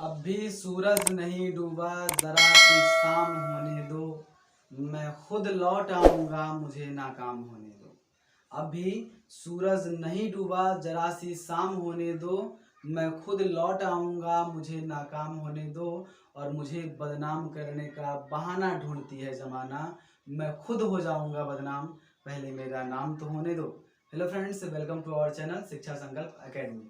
अब भी सूरज नहीं डूबा, जरा सी शाम होने दो, मैं खुद लौट आऊंगा, मुझे नाकाम होने दो। अब भी सूरज नहीं डूबा, जरा सी शाम होने दो, मैं खुद लौट आऊंगा, मुझे नाकाम होने दो। और मुझे बदनाम करने का बहाना ढूंढती है जमाना, मैं खुद हो जाऊंगा बदनाम, पहले मेरा नाम तो होने दो। Hello friends, welcome to our channel Shiksha Sankalp academy.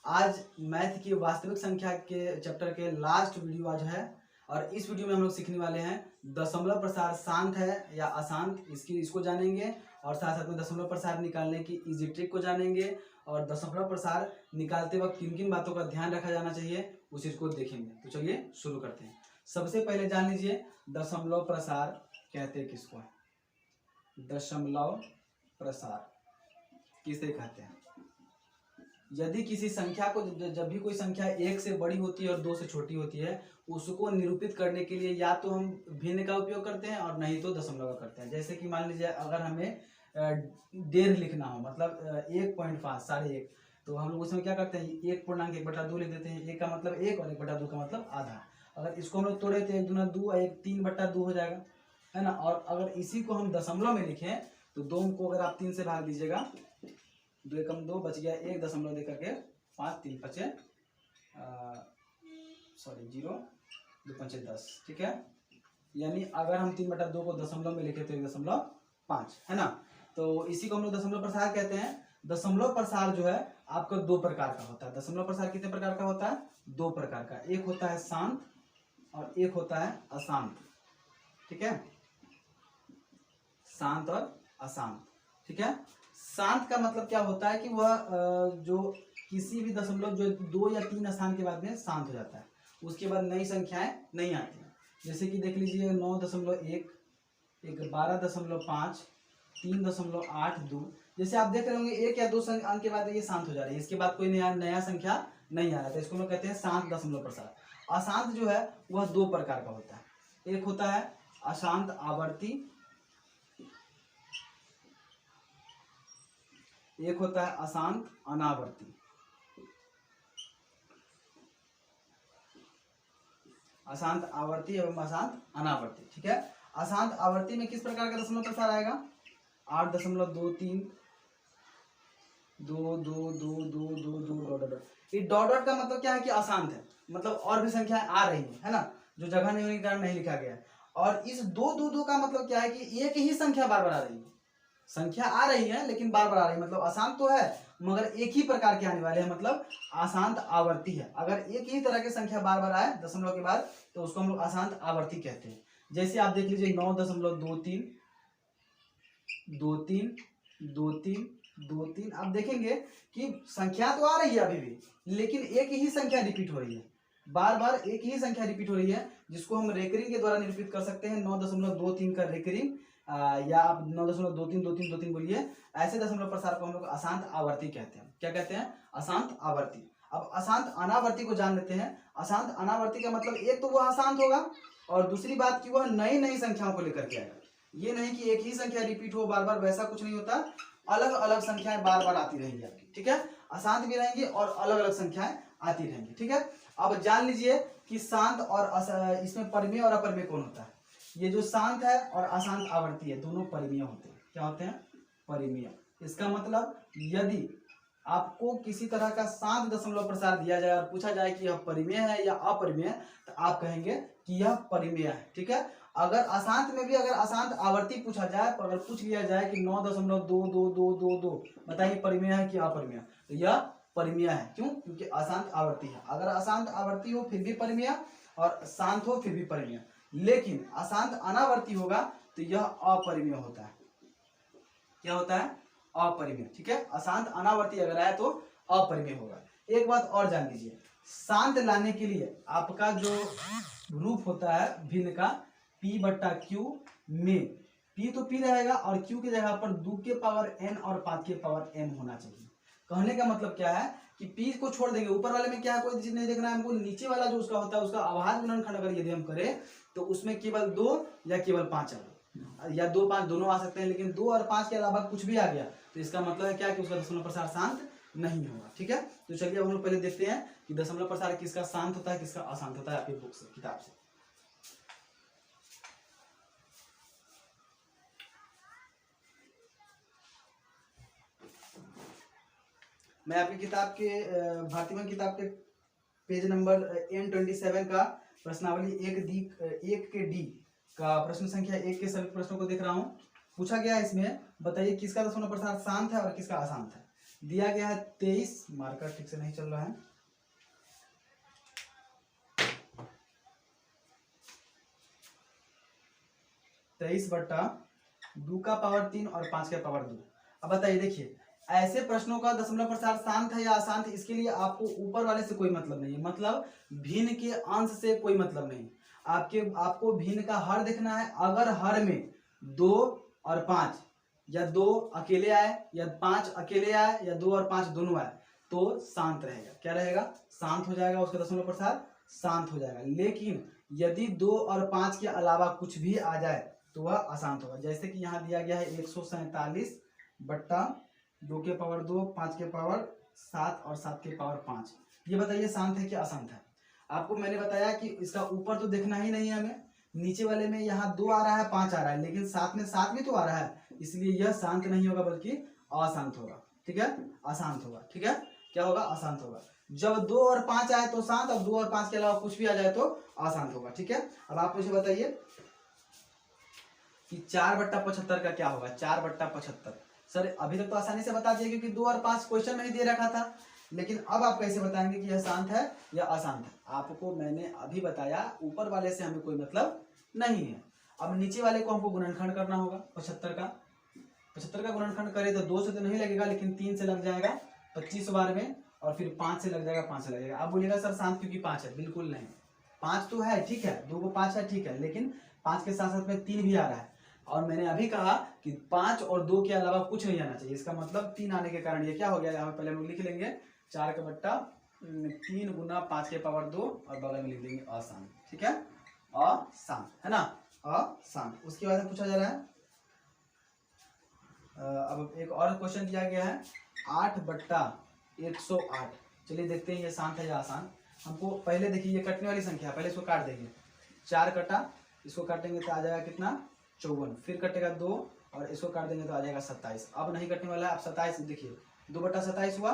आज मैथ की वास्तविक संख्या के चैप्टर के लास्ट वीडियो आज है और इस वीडियो में हम लोग सीखने वाले हैं दशमलव प्रसार शांत है या अशांत, इसको जानेंगे और साथ साथ में दशमलव प्रसार निकालने की इजी ट्रिक को जानेंगे और दशमलव प्रसार निकालते वक्त किन किन बातों का ध्यान रखा जाना चाहिए उस चीज को देखेंगे। तो चलिए शुरू करते हैं। सबसे पहले जान लीजिए दशमलव प्रसार कहते किसको है। दशमलव प्रसार किसे कहते हैं? यदि किसी संख्या को जब भी कोई संख्या एक से बड़ी होती है और दो से छोटी होती है, उसको निरूपित करने के लिए या तो हम भिन्न का उपयोग करते हैं और नहीं तो दशमलव का करते हैं। जैसे कि मान लीजिए अगर हमें 1.5 लिखना हो, मतलब 1.5 1.5, तो हम लोग उसमें क्या करते हैं, 1.1/2 लिख देते हैं। 1 का मतलब 1 और 1/2 का मतलब आधा। अगर इसको हम लोग तोड़े तो 1 दूना 2 और 1 3/2 हो जाएगा, है ना। और अगर इसी को हम दशमलव में लिखें तो 2 को अगर आप 3 से भाग दीजिएगा, 2 एकम 2 बच गया 1 दशमलव दे करके 5 3 5 0 2 5 10, ठीक है। यानी अगर हम 3/2 को दशमलव में लिखे तो 1.5 है ना। तो इसी को हम लोग दशमलव प्रसार कहते हैं। दशमलव प्रसार जो है आपका 2 प्रकार का होता है। दशमलव प्रसार कितने प्रकार का होता है? 2 प्रकार का। एक होता है शांत और एक होता है अशांत, ठीक है। शांत और अशांत, ठीक है। शांत का मतलब क्या होता है कि वह जो किसी भी दशमलव जो 2 या 3 स्थान के बाद में शांत हो जाता है, उसके बाद नई संख्याएं नहीं आती। जैसे कि देख लीजिए 9.1, 12.5, 3.82। जैसे आप देख रहे होंगे 1 या 2 अंक के बाद ये शांत हो जा रही है, इसके बाद कोई नया संख्या नहीं आ रहा है, इसको हम लोग कहते हैं शांत दशमलव प्रसार। अशांत जो है वह 2 प्रकार का होता है। एक होता है अशांत आवर्ती, एक होता है अशांत अनावर्ती। अशांत आवर्ती एवं अशांत अनावर्ती, ठीक है। अशांत आवर्ती में किस प्रकार का दशमलव प्रसार आएगा? 8.23 2 2 2 2 2 2 डॉट। ये डॉट का मतलब क्या है कि अशांत है, मतलब और भी संख्याएं आ रही है ना, जो जगह नहीं होने के कारण नहीं लिखा गया है। और इस 2 2 2 का मतलब क्या है कि एक ही संख्या बार बार आ रही है। संख्या आ रही है लेकिन बार बार आ रही है, मतलब अशांत तो है मगर एक ही प्रकार के आने वाले हैं, मतलब अशांत आवर्ती है। अगर एक ही तरह की संख्या बार बार आए दशमलव के बाद तो उसको हम लोग अशांत आवर्ती कहते हैं। जैसे आप देख लीजिए 9.23 2 3 2 3 2 3। आप देखेंगे कि संख्या तो आ रही है अभी भी, लेकिन एक ही संख्या रिपीट हो रही है, बार बार एक ही संख्या रिपीट हो रही है, जिसको हम रेकरिंग के द्वारा निरूपित कर सकते हैं। 9.23 का रेकरिंग, या आप 9.232323 बोलिए। ऐसे दशमलव प्रसार को हम लोग अशांत आवर्ती कहते हैं। क्या कहते हैं? अशांत आवर्ती। अब अशांत अनावर्ती को जान लेते हैं। अशांत अनावर्ती का मतलब एक तो वह अशांत होगा और दूसरी बात कि वह नई नई संख्याओं को लेकर के आएगा। ये नहीं कि एक ही संख्या रिपीट हो बार बार, वैसा कुछ नहीं होता। अलग अलग संख्याएं बार बार आती रहेंगी आपकी, ठीक है। अशांत भी रहेंगी और अलग अलग संख्याएं आती रहेंगी, ठीक है। अब जान लीजिए कि शांत और इसमें परिमेय और अपरिमेय कौन होता है। ये जो शांत है और अशांत आवर्ती है, दोनों परिमेय होते हैं। क्या होते हैं? परिमेय। इसका मतलब यदि आपको किसी तरह का शांत दशमलव प्रसार दिया जाए और पूछा जाए कि यह परिमेय है या अपरिमेय, तो आप कहेंगे कि यह परिमेय है, ठीक है। अगर अशांत में भी अगर अशांत आवर्ती पूछा जाए, तो अगर पूछ लिया जाए कि 9.222222 बताइए परिमेय है कि अपरिमेय, तो यह परिमेय है। क्यों? क्योंकि अशांत आवर्ती है। अगर अशांत आवर्ती हो फिर भी परिमेय और शांत हो फिर भी परिमेय, लेकिन अशांत अनावर्ती होगा तो यह अपरिमेय होता है। क्या होता है? अपरिमेय, ठीक है। अशांत अनावर्ती अगर आए तो अपरिमेय होगा। एक बात और जान लीजिए, शांत लाने के लिए आपका जो रूप होता है भिन्न का, P/Q में P तो P रहेगा और Q की जगह पर 2 के पावर n और 5 के पावर m होना चाहिए। कहने का मतलब क्या है कि P को छोड़ देंगे, ऊपर वाले में क्या है कोई चीज नहीं देखना है हमको, नीचे वाला जो उसका होता है उसका अभाज्य गुणनखंड अगर यदि हम करें तो उसमें केवल 2 या केवल 5 आएगा, या 2 5 दोनों आ सकते हैं, लेकिन 2 और 5 के अलावा कुछ भी आ गया तो इसका मतलब है क्या कि उसका दशमलव प्रसार शांत नहीं होगा। ठीक है, तो चलिए हम लोग पहले देखते हैं कि दशमलव प्रसार किसका शांत होता है किसका अशांत होता है आपकी बुक से, किताब से। मैं आपकी किताब के भारतीय किताब के पेज नंबर N27 का प्रश्नावली एक के डी का प्रश्न संख्या 1 के सभी प्रश्नों को देख रहा हूँ। पूछा गया है इसमें, बताइए किसका दशमलव प्रसार शांत है और किसका अशांत है। दिया गया है 23, मार्कर ठीक से नहीं चल रहा है, 23/2 का पावर 3 और 5 का पावर 2। अब बताइए, देखिए ऐसे प्रश्नों का दशमलव प्रसार शांत है या अशांत, इसके लिए आपको ऊपर वाले से कोई मतलब नहीं है, मतलब भिन्न के अंश से कोई मतलब नहीं। आपको भिन्न का हर देखना है। अगर हर में 2 और 5 या 2 अकेले आए या 5 अकेले आए या 2 और 5 दोनों आए तो शांत रहेगा। क्या रहेगा? शांत हो जाएगा, उसका दशमलव प्रसार शांत हो जाएगा। लेकिन यदि 2 और 5 के अलावा कुछ भी आ जाए तो वह अशांत होगा। जैसे कि यहाँ दिया गया है 147/2 के पावर 2, 5 के पावर 7 और 7 के पावर 5। ये बताइए शांत है कि अशांत है? आपको मैंने बताया कि इसका ऊपर तो देखना ही नहीं है हमें, नीचे वाले में यहाँ 2 आ रहा है 5 आ रहा है, लेकिन साथ में 7 भी तो आ रहा है, इसलिए यह शांत नहीं होगा बल्कि अशांत होगा। ठीक है, अशांत होगा। ठीक है, क्या होगा? अशांत होगा। जब 2 और 5 आए तो शांत, और 2 और 5 के अलावा कुछ भी आ जाए तो अशांत होगा। ठीक है, अब आप मुझे बताइए कि 4/75 का क्या होगा? 4/75 सर अभी तक तो आसानी से बता दिए क्योंकि 2 और 5 क्वेश्चन में ही दे रखा था, लेकिन अब आप कैसे बताएंगे कि यह शांत है या अशांत है? आपको मैंने अभी बताया ऊपर वाले से हमें कोई मतलब नहीं है। अब नीचे वाले को हमको गुणनखंड करना होगा 75 का। 75 का गुणनखंड करें तो 2 से तो नहीं लगेगा, लेकिन 3 से लग जाएगा 25 बार में, और फिर 5 से लग जाएगा, 5 से लगेगा। आप बोलिएगा सर शांत क्योंकि 5 है, बिल्कुल नहीं। 5 तो है, ठीक है, 2 को 5 है, ठीक है, लेकिन 5 के साथ साथ में 3 भी आ रहा है, और मैंने अभी कहा कि 5 और 2 के अलावा कुछ नहीं आना चाहिए। इसका मतलब 3 आने के कारण ये क्या हो गया, यहाँ पहले हम लोग लिख लेंगे 4/3 गुना 5 के पावर 2 और बगल में लिख देंगे अशांत। ठीक है, अशांत है ना, अशांत। उसके बाद पूछा जा रहा है अब एक और क्वेश्चन दिया गया है 8/108। चलिए देखते हैं ये शांत है या अशांत। हमको पहले देखिए ये कटने वाली संख्या है, पहले इसको काट देंगे। 4 कटा, इसको काटेंगे तो आ जाएगा कितना? 54। फिर कटेगा 2 और इसको काट देंगे तो आ जाएगा 27। अब नहीं कटने वाला है, अब 27 देखिए 2/27 हुआ।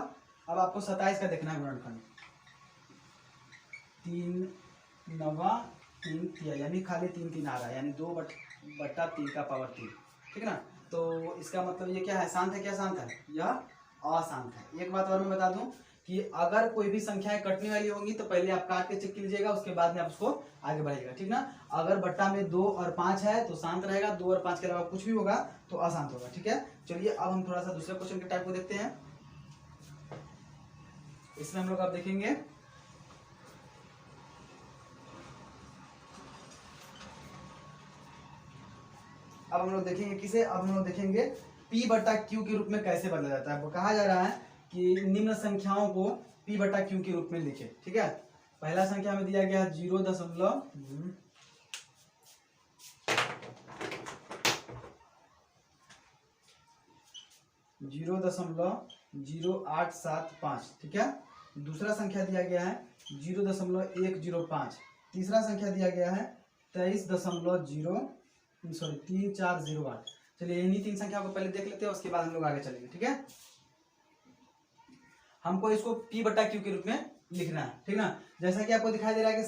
अब आपको 27 का देखना है गुणनखंड। 3 9 3 3 यानी खाली 3 आ रहा है, यानी 2/3 का पावर 3। ठीक है ना, तो इसका मतलब ये क्या है? शांत है क्या? शांत है? यह अशांत है। एक बात और मैं बता दूं कि अगर कोई भी संख्याएं कटने वाली होंगी तो पहले आप काट के चेक कीजिएगा, उसके बाद में आप उसको आगे बढ़ाइएगा। ठीक ना, अगर बट्टा में 2 और 5 है तो शांत रहेगा, 2 और 5 के अलावा कुछ भी होगा तो अशांत होगा। ठीक है, चलिए अब हम थोड़ा सा दूसरे क्वेश्चन के टाइप को देखते हैं। इसमें हम लोग आप देखेंगे अब हम लोग देखेंगे किसे, अब हम लोग देखेंगे P/Q के रूप में कैसे बदला जाता है। वो कहा जा रहा है कि निम्न संख्याओं को P/Q के रूप में लिखे। ठीक है, पहला संख्या में दिया गया 0.0875। ठीक है, दूसरा संख्या दिया गया है 0.105। तीसरा संख्या दिया गया है 3408। चलिए इन्हीं 3 संख्या को पहले देख लेते हैं, उसके बाद हम लोग आगे चलेंगे। ठीक है, हमको इसको P/Q के रूप में लिखना है। ठीक ना, जैसा कि आपको दिखाई दे रहा है कि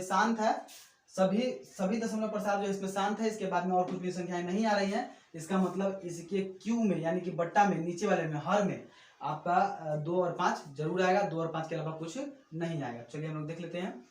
शांत है। सभी दशमलव प्रसार जो इसमें शांत है, इसके बाद में और कुछ भी संख्याएं नहीं आ रही हैं। इसका मतलब इसके Q में यानी कि बट्टा में, नीचे वाले में, हर में आपका 2 और 5 जरूर आएगा, 2 और 5 के अलावा कुछ नहीं आएगा। चलिए हम लोग देख लेते हैं।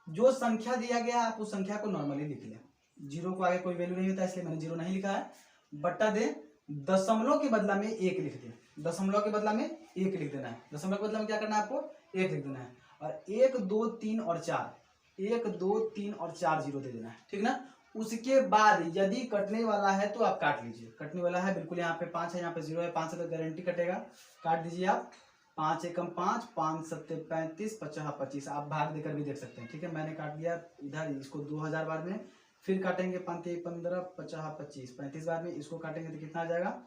जो संख्या दिया गया है आप उस संख्या को नॉर्मली लिख लें। 0 को आगे कोई वैल्यू नहीं होता, इसलिए मैंने 0 नहीं लिखा है। बट्टा दे, दशमलव के बदला में 1 लिख दें। दशमलव के बदला में 1 लिख देना है। दशमलव के बदला में क्या करना है? आपको 1 लिख देना है, और 1 2 3 और 4 1 2 3 और 4 0 दे देना है। ठीक ना, उसके बाद यदि कटने वाला है तो आप काट लीजिए। कटने वाला है बिल्कुल, यहाँ पे 5 है, यहाँ पे 0 है, 5 से तो गारंटी कटेगा, काट दीजिए आप। 5 एकम 5, 5 सत्ते 35, 50 25। आप भाग देकर भी देख सकते हैं। ठीक है, मैंने काट दिया इधर, इसको 2000 बार में, फिर काटेंगे 5 15 50 25, 35 बार में इसको काटेंगे तो कितना आ जाएगा?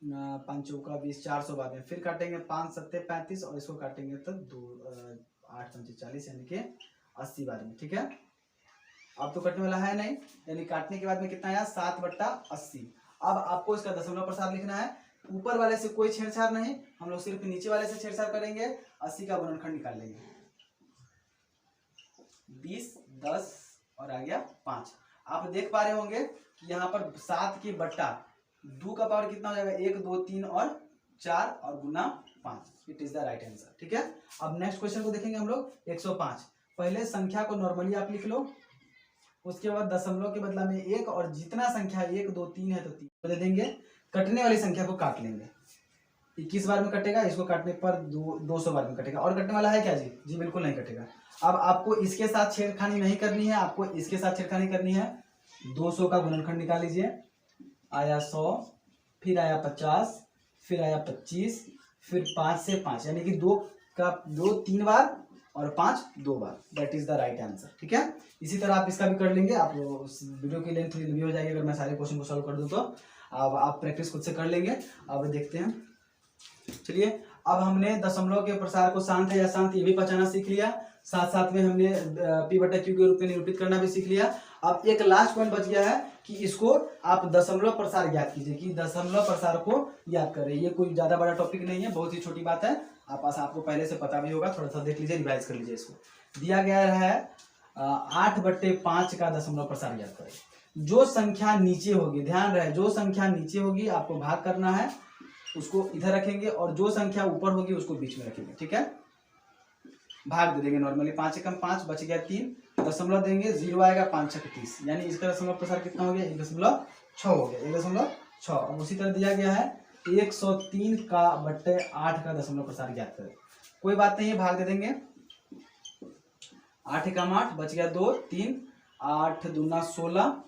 पाँच चौका 20, 400 बाद में फिर काटेंगे, 5 सत्ते 35 और इसको काटेंगे तो 8 पंचे 40 यानी कि 80 बाद में। ठीक है, अब तो कटने वाला है नहीं, यानी काटने के बाद में कितना आया 7/80। अब आपको इसका दशमलव प्रसाद लिखना है। ऊपर वाले से कोई छेड़छाड़ नहीं, हम लोग सिर्फ नीचे वाले से छेड़छाड़ करेंगे। 80 का गुणनखंड निकाल लेंगे, 20, 10 और आ गया 5। आप देख पा रहे होंगे कि यहाँ पर 7 की बट्टा 2 का पावर कितना हो जाएगा, 1, 2, 3 और 4 और गुना 5। It is the right answer. ठीक है, अब नेक्स्ट क्वेश्चन को देखेंगे हम लोग। 105। पहले संख्या को नॉर्मली आप लिख लो, उसके बाद दशमलव के बदला में 1 और जितना संख्या 1, 2, 3 है तो 3 दे देंगे। कटने वाली संख्या को काट लेंगे। 21 बार में कटेगा, इसको काटने पर 200 बार में कटेगा। और कटने वाला है क्या जी? जी बिल्कुल नहीं कटेगा। अब आपको इसके साथ छेड़खानी नहीं करनी है, आपको इसके साथ छेड़खानी करनी है। 200 का गुणनखंड निकाल लीजिए, आया 100, फिर आया 50, फिर आया 25, फिर 5 से 5 यानी कि 2 3 बार और 5 2 बार। That is the right answer. ठीक है, इसी तरह आप इसका भी कर लेंगे। आप वीडियो की लेंथ थोड़ी लंबी हो जाएगी अगर मैं सारे क्वेश्चन को सॉल्व कर दूं तो। अब आप प्रैक्टिस खुद से कर लेंगे। अब देखते हैं, चलिए अब हमने दशमलव के प्रसार को शांत है या शांत ये भी पहचाना सीख लिया। साथ साथ में हमने P/Q के रूप में निरूपित करना भी सीख लिया। अब एक लास्ट पॉइंट बच गया है कि इसको आप दशमलव प्रसार ज्ञात कीजिए, कि दशमलव प्रसार को याद करें। ये कोई ज्यादा बड़ा टॉपिक नहीं है, बहुत ही छोटी बात है। आपको पहले से पता भी होगा, थोड़ा सा देख लीजिए, रिवाइज कर लीजिए। इसको दिया गया है 8/5 का दशमलव प्रसार ज्ञात करें। जो संख्या नीचे होगी, ध्यान रहे, जो संख्या नीचे होगी आपको भाग करना है, उसको इधर रखेंगे, और जो संख्या ऊपर होगी उसको बीच में रखेंगे। ठीक है, भाग दे देंगे नॉर्मली। 5 एकम 5, बच गया 3, दशमलव देंगे, 0 आएगा, 5 छक 30, यानी इसका दशमलव प्रसार कितना हो गया, 1.6 हो गया, 1.6। अब उसी तरह दिया गया है 103 का बट्टे 8 का दशमलव प्रसार ज्ञात करें। कोई बात नहीं है, भाग दे देंगे। 8 एकम 8, बच गया 2, 3, 8 दूना 16,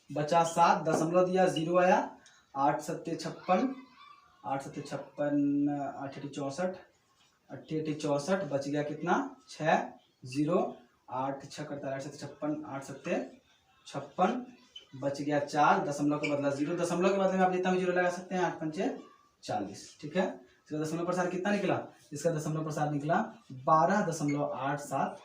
बचा 7, दशमलव दिया, 0 आया, 8 सत्ते 56, 8 सत्ते 56, 8 64, 8 64, बच गया कितना 6, 0, 8 6 करता है 8 सत्ते 56, 8 सत्ते 56, बच गया 4, दशमलव का बदला 0, दशमलव के बदले में आप जितना भी 0 लगा सकते हैं, 8 पंचे 40। ठीक है, इसका दशमलव प्रसार कितना निकला, इसका दशमलव प्रसार निकला 12.875,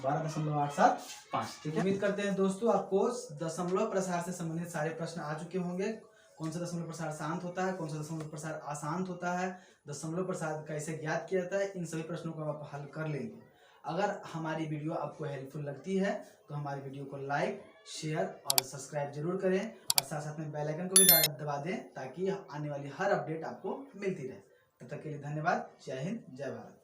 12.875। ठीक है, उम्मीद करते हैं दोस्तों आपको दशमलव प्रसार से संबंधित सारे प्रश्न आ चुके होंगे। कौन सा दशमलव प्रसार शांत होता है, कौन सा दशमलव प्रसार अशांत होता है, दशमलव प्रसार कैसे ज्ञात किया जाता है, इन सभी प्रश्नों को आप हल कर लेंगे। अगर हमारी वीडियो आपको हेल्पफुल लगती है तो हमारी वीडियो को लाइक, शेयर और सब्सक्राइब जरूर करें, और साथ साथ में बेल आइकन को भी दबा दें ताकि आने वाली हर अपडेट आपको मिलती रहे। तब तक के लिए धन्यवाद। जय हिंद, जय भारत।